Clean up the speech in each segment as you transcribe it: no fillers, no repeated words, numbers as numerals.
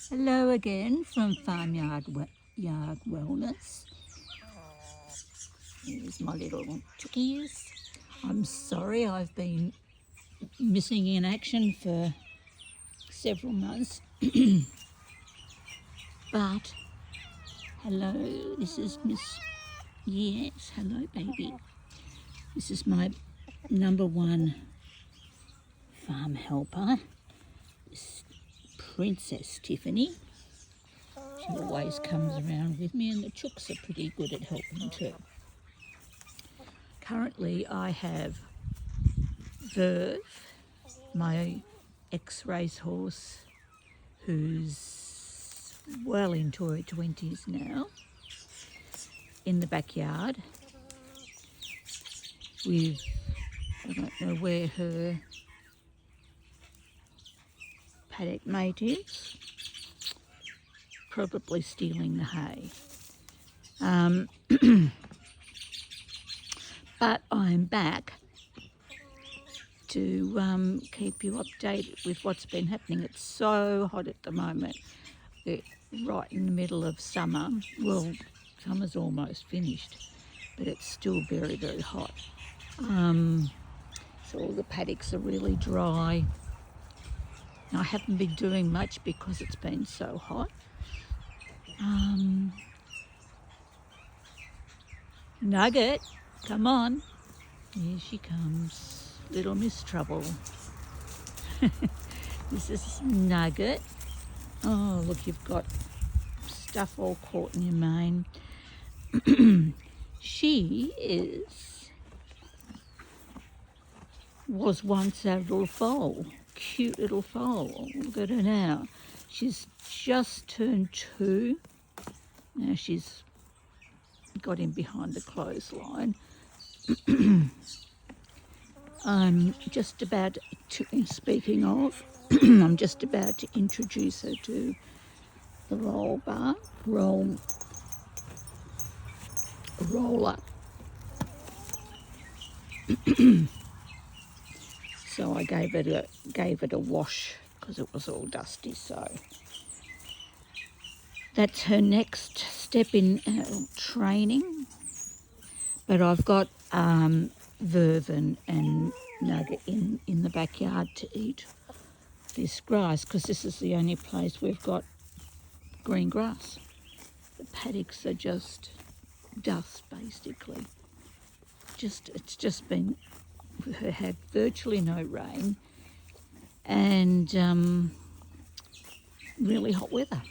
Hello again from Farmyard Yard Wellness. Here's my little chickies. I'm sorry I've been missing in action for several months. But hello, this is Miss... Yes, hello baby. This is my number one farm helper, Princess Tiffany. She always comes around with me, and the chooks are pretty good at helping too. Currently I have Verve, my ex-racehorse, who's well into her 20s now, in the backyard with, I don't know where her paddock mate is, probably stealing the hay. But I'm back to keep you updated with what's been happening. It's so hot at the moment. We're right in the middle of summer. Well, summer's almost finished, but it's still very, very hot. So all the paddocks are really dry. And I haven't been doing much because it's been so hot. Nugget, come on. Here she comes, little Miss Trouble. This is Nugget. Oh, look, you've got stuff all caught in your mane. She was once a little foal, cute little foal. Look at her now. She's just turned 2. Now she's got in behind the clothesline. I'm just about to, speaking of, I'm just about to introduce her to the roller. So I gave it a wash because it was all dusty. So that's her next step in training. But I've got Verve and Nugget in the backyard to eat this grass because this is the only place we've got green grass. The paddocks are just dust, basically. It's just been, we had virtually no rain and really hot weather.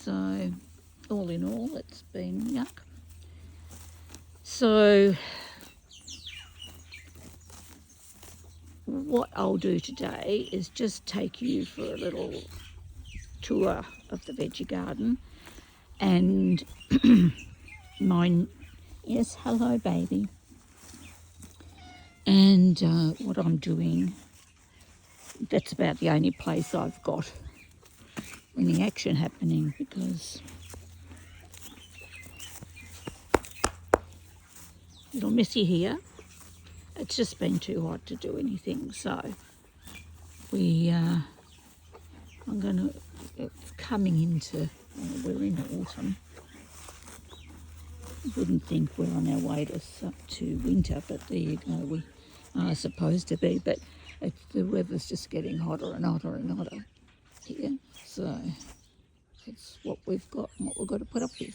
So all in all, it's been yuck. So what I'll do today is just take you for a little tour of the veggie garden and yes, hello baby. And what I'm doing, that's about the only place I've got any action happening because little Missy here, it's just been too hot to do anything. So it's coming into, we're in autumn. I wouldn't think we're on our way to winter, but there you go, we are supposed to be, but the weather's just getting hotter and hotter and hotter here. So it's what we've got and what we've got to put up with.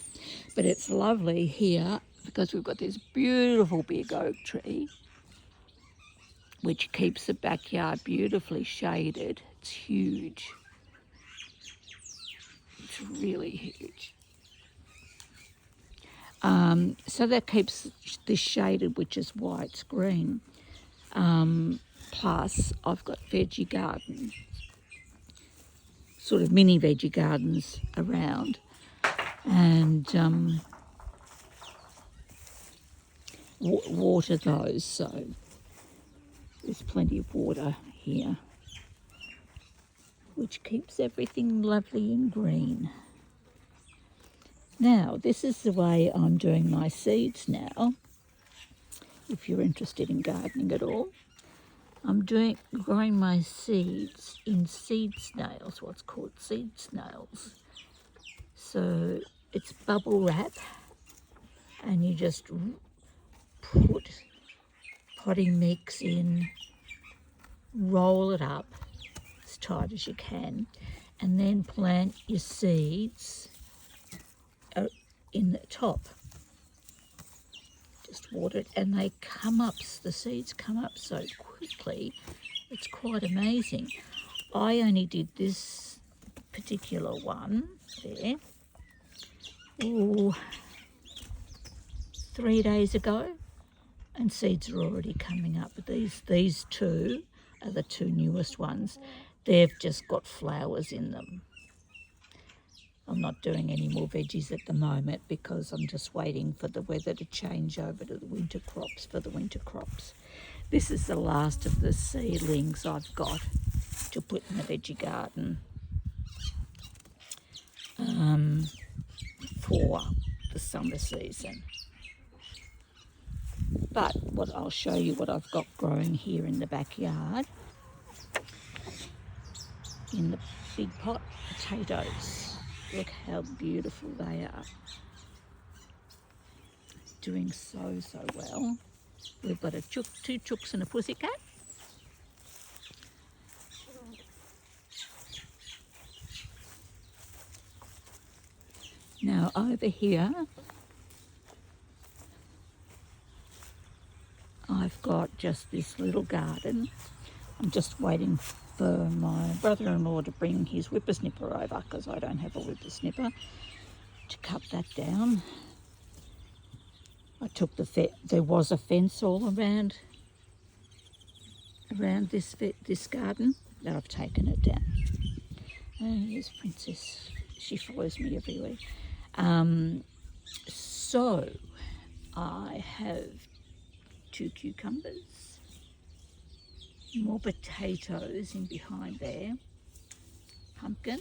But it's lovely here because we've got this beautiful big oak tree which keeps the backyard beautifully shaded. It's huge. It's really huge. So that keeps this shaded, which is why it's green. Plus, I've got veggie gardens, sort of mini veggie gardens around, and water those. So there's plenty of water here, which keeps everything lovely and green. Now, this is the way I'm doing my seeds now, if you're interested in gardening at all. I'm growing my seeds in seed snails, what's called seed snails. So it's bubble wrap, and you just put potting mix in, roll it up as tight as you can, and then plant your seeds in the top. Just water it, and they come up, the seeds come up so quickly, it's quite amazing. I only did this particular one there, 3 days ago, and seeds are already coming up. But these two are the two newest ones. They've just got flowers in them. I'm not doing any more veggies at the moment because I'm just waiting for the weather to change over to the winter crops, for the winter crops. This is the last of the seedlings I've got to put in the veggie garden for the summer season. But I'll show you what I've got growing here in the backyard. In the big pot, potatoes. Look how beautiful they are. Doing so well. We've got two chooks and a pussycat. Now over here, I've got just this little garden. I'm just waiting for my brother-in-law to bring his whippersnipper over, because I don't have a whippersnipper, to cut that down. I took there was a fence all around this garden, but I've taken it down. And here's Princess. She follows me everywhere. So I have 2 cucumbers, more potatoes in behind there, pumpkin,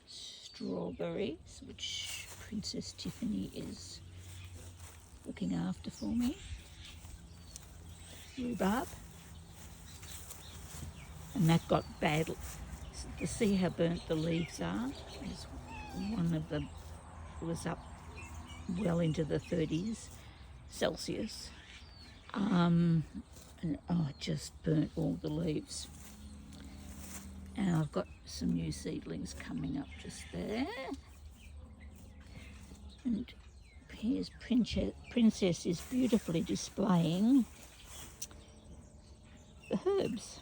strawberries, which Princess Tiffany is looking after for me, rhubarb, and that got bad. To see how burnt the leaves are, one of them was up well into the 30s Celsius, and it just burnt all the leaves. And I've got some new seedlings coming up just there. And here's Princess is beautifully displaying the herbs.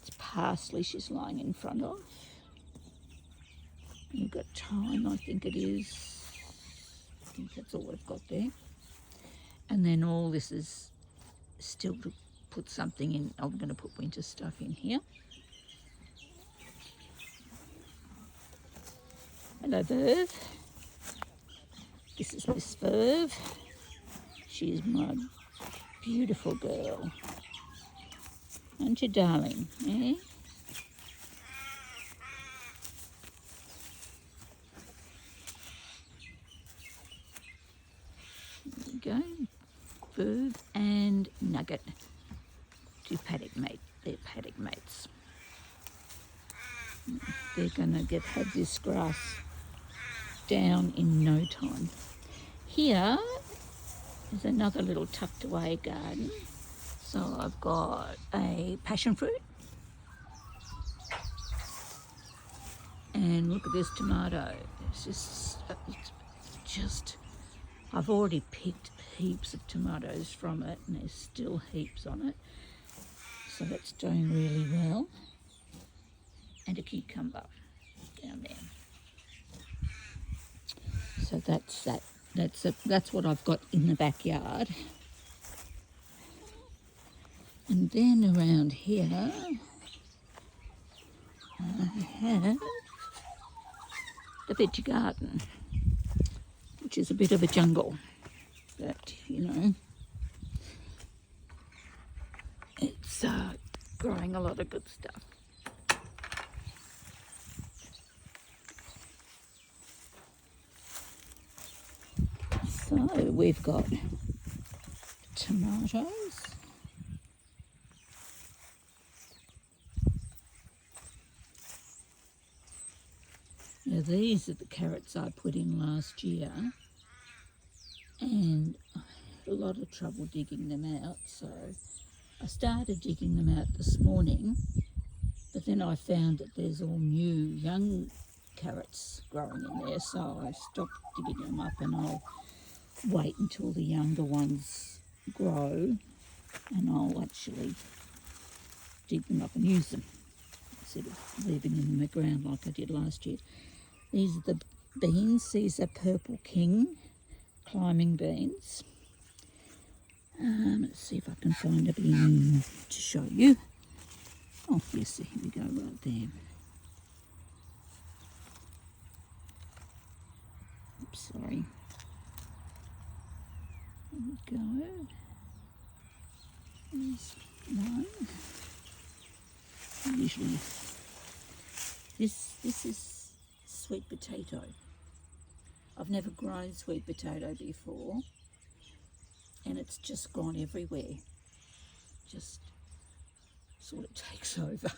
It's parsley she's lying in front of. You've got thyme, I think it is. I think that's all we've got there. And then all this is still to put something in. I'm going to put winter stuff in here. Hello, Verve. This is Miss Verve. She's my beautiful girl. Aren't you, darling? Eh? There we go. Verve and Nugget. They're paddock mates. They're gonna have this grass down in no time. Here is another little tucked away garden. So I've got a passion fruit, and look at this tomato. It's just I've already picked heaps of tomatoes from it, and there's still heaps on it. So that's doing really well. And a cucumber down there. So that's that. That's what I've got in the backyard. And then around here, I have the veggie garden, which is a bit of a jungle, but it's growing a lot of good stuff. So we've got tomatoes. Now these are the carrots I put in last year, and I had a lot of trouble digging them out, so I started digging them out this morning, but then I found that there's all new young carrots growing in there, so I stopped digging them up, and I'll wait until the younger ones grow and I'll actually dig them up and use them instead of leaving them in the ground like I did last year. These are the beans. These are Purple King climbing beans. Let's see if I can find a bean to show you. Oh yes, here we go, right there. Oops, sorry. There we go. There's one. Usually, this is sweet potato. I've never grown sweet potato before, and it's just gone everywhere. Just sort of takes over.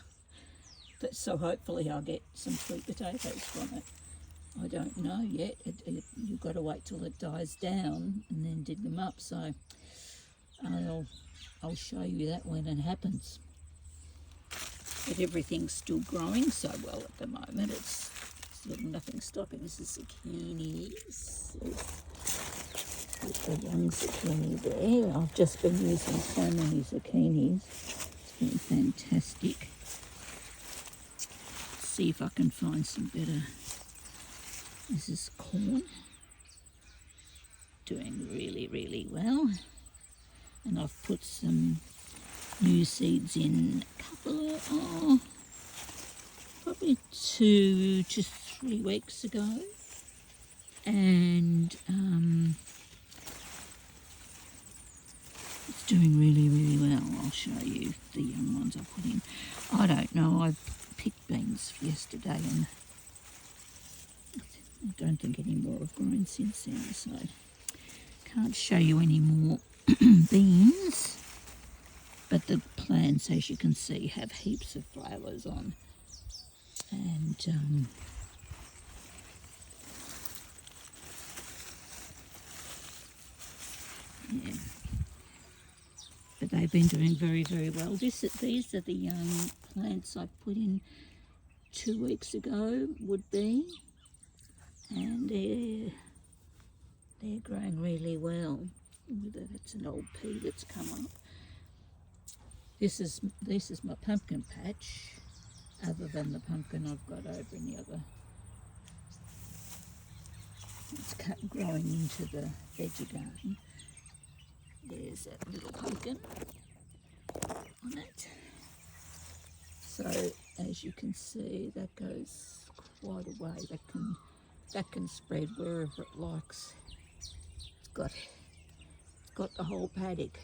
But so hopefully I'll get some sweet potatoes from it. I don't know yet. You've got to wait till it dies down and then dig them up. So I'll show you that when it happens. But everything's still growing so well at the moment. It's nothing stopping. This is zucchinis. There's the young zucchini there. I've just been using so many zucchinis. It's been fantastic. Let's see if I can find some better. This is corn. Doing really, really well. And I've put some new seeds in a couple of, probably 2 to 3 weeks ago. And it's doing really, really well. I'll show you the young ones I put in. I don't know, I picked beans yesterday and I don't think any more have grown since then, so can't show you any more beans. But the plants, as you can see, have heaps of flowers on. And yeah. But they've been doing very, very well. These are the young plants I put in 2 weeks ago, would be. And they're growing really well. That's an old pea that's come up. This is my pumpkin patch, other than the pumpkin I've got over in the other. It's growing into the veggie garden. There's that little pumpkin on it. So as you can see, that goes quite a way. That can spread wherever it likes. It's got the whole paddock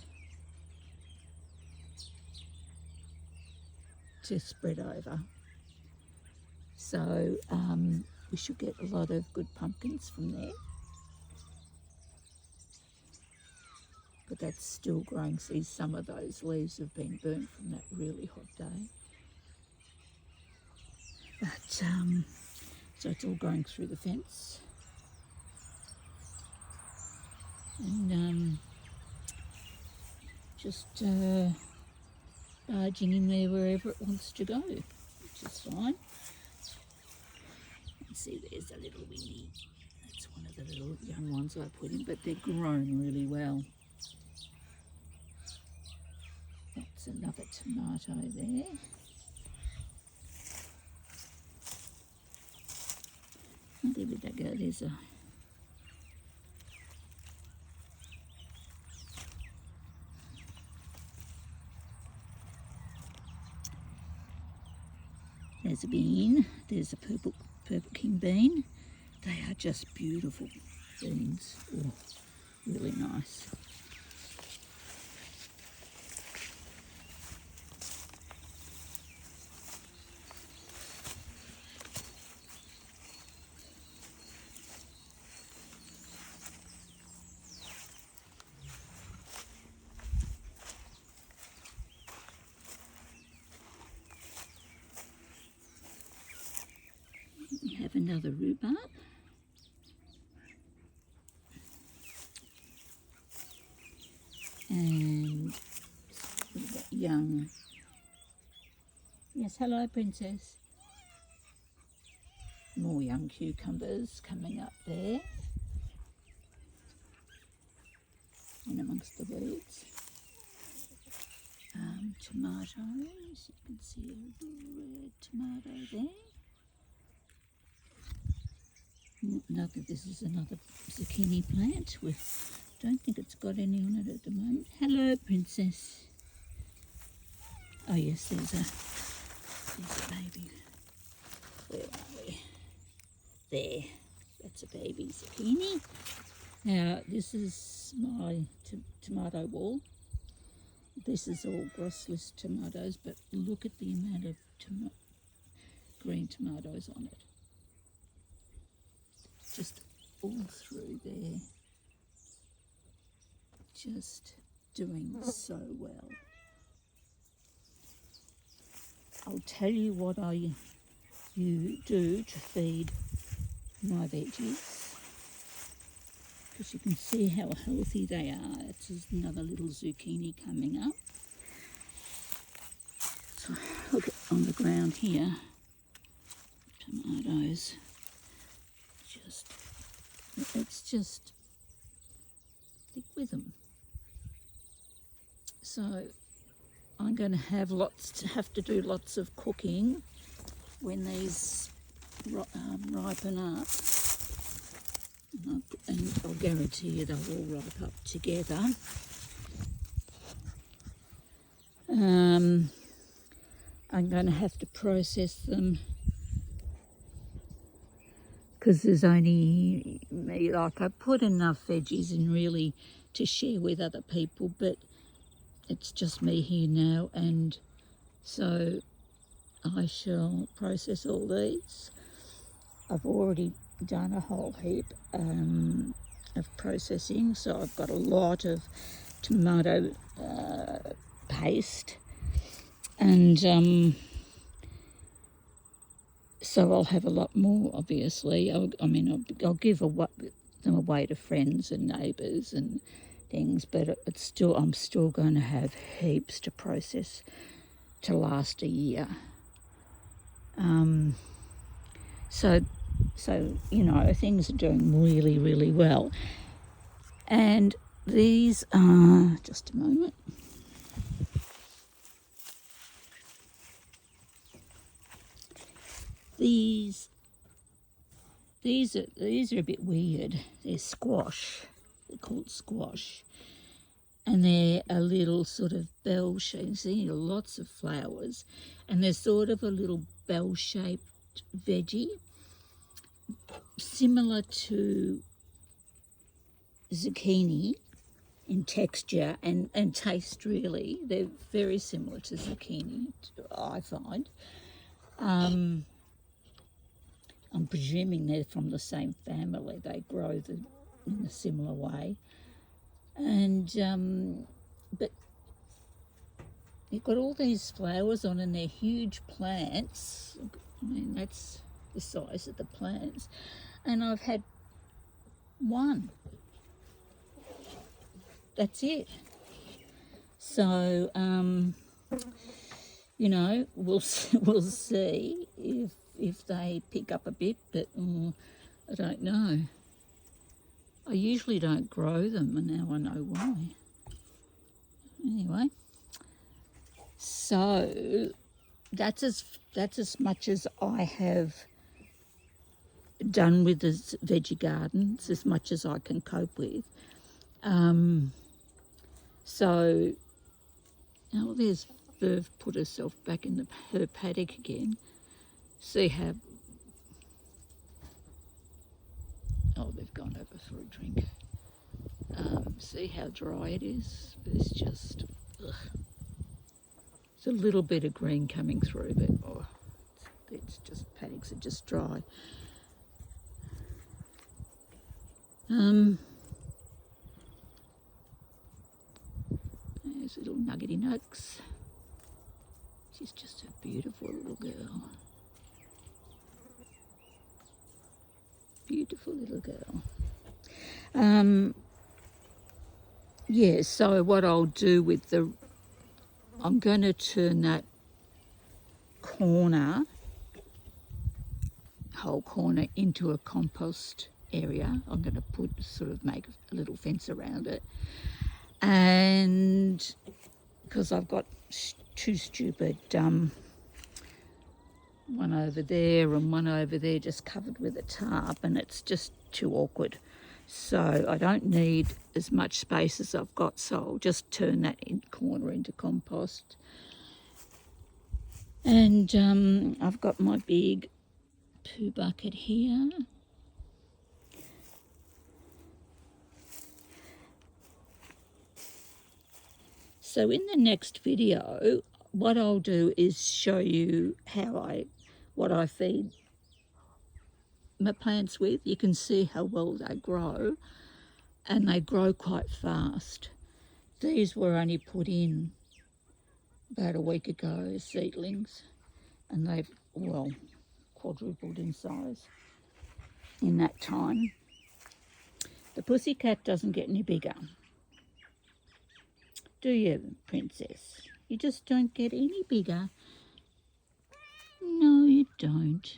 to spread over. So we should get a lot of good pumpkins from there. But that's still growing. See, some of those leaves have been burnt from that really hot day. But so it's all going through the fence. And just barging in there wherever it wants to go, which is fine. And see, there's a little winnie. That's one of the little young ones I put in, but they're grown really well. That's another tomato there. And there we go. There's a There's a bean. There's a purple king bean. They are just beautiful beans. Oh, really nice. another rhubarb. And we've got young. Yes, hello, Princess. More young cucumbers coming up there. And amongst the weeds. Tomatoes. You can see a red tomato there. This is another zucchini plant. Don't think it's got any on it at the moment. Hello, Princess. Oh yes, there's a baby. Where are we? There. That's a baby zucchini. Now this is my tomato wall. This is all grossless tomatoes, but look at the amount of green tomatoes on it. Just all through there. Just doing so well. I'll tell you what you do to feed my veggies, because you can see how healthy they are. It's another little zucchini coming up. So look on the ground here, tomatoes. It's just stick with them. So I'm going to have to do lots of cooking when these ripen up, and I'll guarantee you they'll all ripe up together. I'm going to have to process them because there's only me. Like, I put enough veggies in really to share with other people, but it's just me here now, and so I shall process all these. I've already done a whole heap of processing, so I've got a lot of tomato paste, and so I'll have a lot more, obviously. I'll give them away to friends and neighbours and things, but I'm still going to have heaps to process to last a year. So things are doing really, really well. And these are, just a moment. These are a bit weird. They're squash. They're called squash. And they're a little sort of bell-shaped. See, lots of flowers. And they're sort of a little bell-shaped veggie, similar to zucchini in texture and taste, really. They're very similar to zucchini, I find. I'm presuming they're from the same family. They grow them in a similar way. And but you've got all these flowers on, and they're huge plants. I mean, that's the size of the plants. And I've had one. That's it. So, we'll see if they pick up a bit, but I don't know. I usually don't grow them, and now I know why. Anyway, so that's as much as I have done with the veggie garden. It's as much as I can cope with. So now there's Verve put herself back in her paddock again. See how... Oh, they've gone over for a drink. See how dry it is? It's just... Ugh. There's a little bit of green coming through, but it's just paddocks are just dry. There's little Nuggety Nugs. She's just a beautiful little girl. beautiful little girl. Yeah, so what I'll do with I'm going to turn that whole corner into a compost area. I'm going to make a little fence around it. And because I've got two stupid, one over there and one over there just covered with a tarp, and it's just too awkward. So I don't need as much space as I've got, so I'll just turn that corner into compost. And I've got my big poo bucket here. So in the next video, what I'll do is show you what I feed my plants with. You can see how well they grow, and they grow quite fast. These were only put in about a week ago as seedlings, and they've, well, quadrupled in size in that time. The pussycat doesn't get any bigger. Do you, Princess? You just don't get any bigger. No, you don't.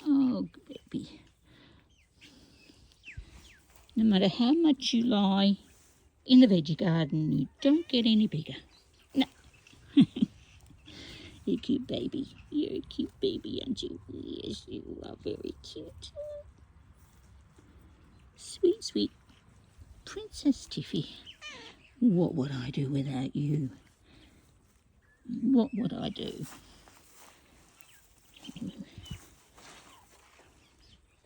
Oh, baby. No matter how much you lie in the veggie garden, you don't get any bigger. No. You're a cute baby. You're a cute baby, aren't you? Yes, you are very cute. Sweet, sweet Princess Tiffany. What would I do without you? What would I do?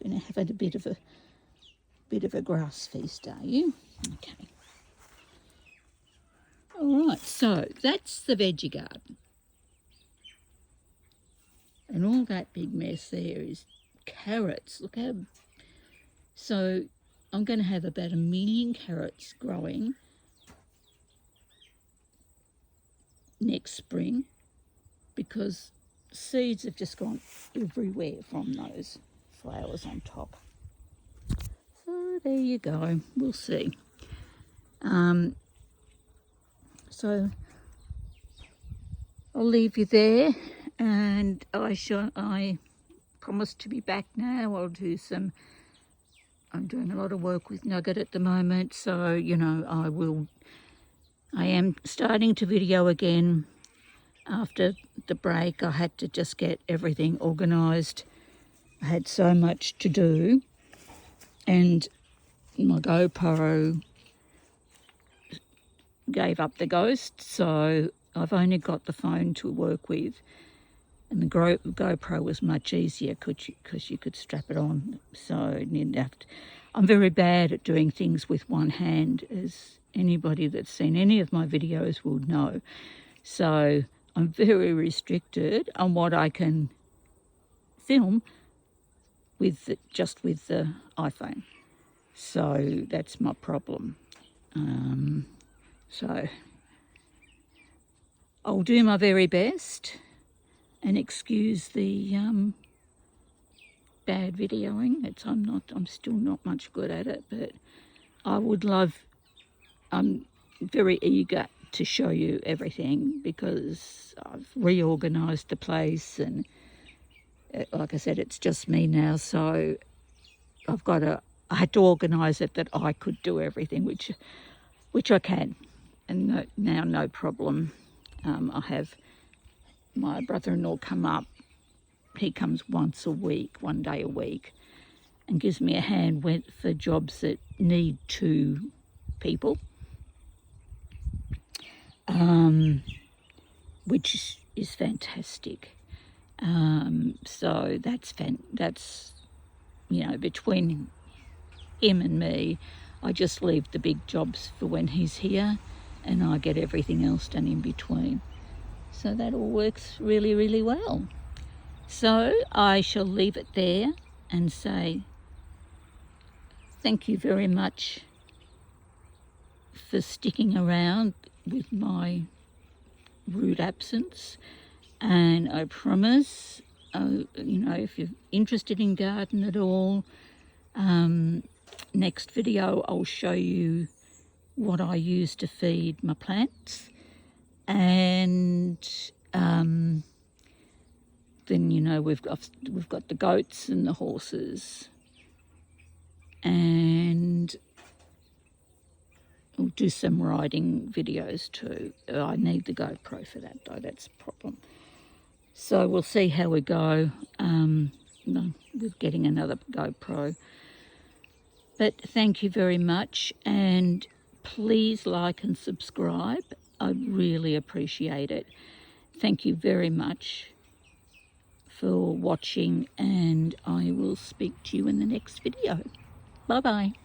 Gonna have a bit of a grass feast, are you? Okay. All right, so that's the veggie garden. And all that big mess there is carrots. Look how... So I'm going to have about 1 million carrots growing next spring, because seeds have just gone everywhere from those flowers on top. So there you go. We'll see. So I'll leave you there, and I promise to be back now. I'm doing a lot of work with Nugget at the moment, so you know I am starting to video again after the break. I had to just get everything organised. I had so much to do, and my GoPro gave up the ghost, so I've only got the phone to work with, and the GoPro was much easier because you could strap it on, so you didn't have to. I'm very bad at doing things with one hand, as anybody that's seen any of my videos will know. So I'm very restricted on what I can film just with the iPhone. So that's my problem. So I'll do my very best, and excuse the bad videoing. I'm still not much good at it, but I'm very eager to show you everything, because I've reorganised the place, and like I said, it's just me now, so I had to organise it that I could do everything, which I can, and now no problem. I have my brother-in-law come up. He comes once a week, 1 day a week, and gives me a hand for jobs that need 2 people, which is fantastic. So that's between him and me, I just leave the big jobs for when he's here, and I get everything else done in between. So that all works really, really well. So I shall leave it there and say thank you very much for sticking around with my rude absence. And I promise, if you're interested in garden at all, Next video I'll show you what I use to feed my plants, and then we've got the goats and the horses, and we'll do some riding videos too. I need the GoPro for that though, that's the problem. So we'll see how we go with getting another GoPro. But thank you very much, and please like and subscribe. I really appreciate it. Thank you very much for watching, and I will speak to you in the next video. Bye bye.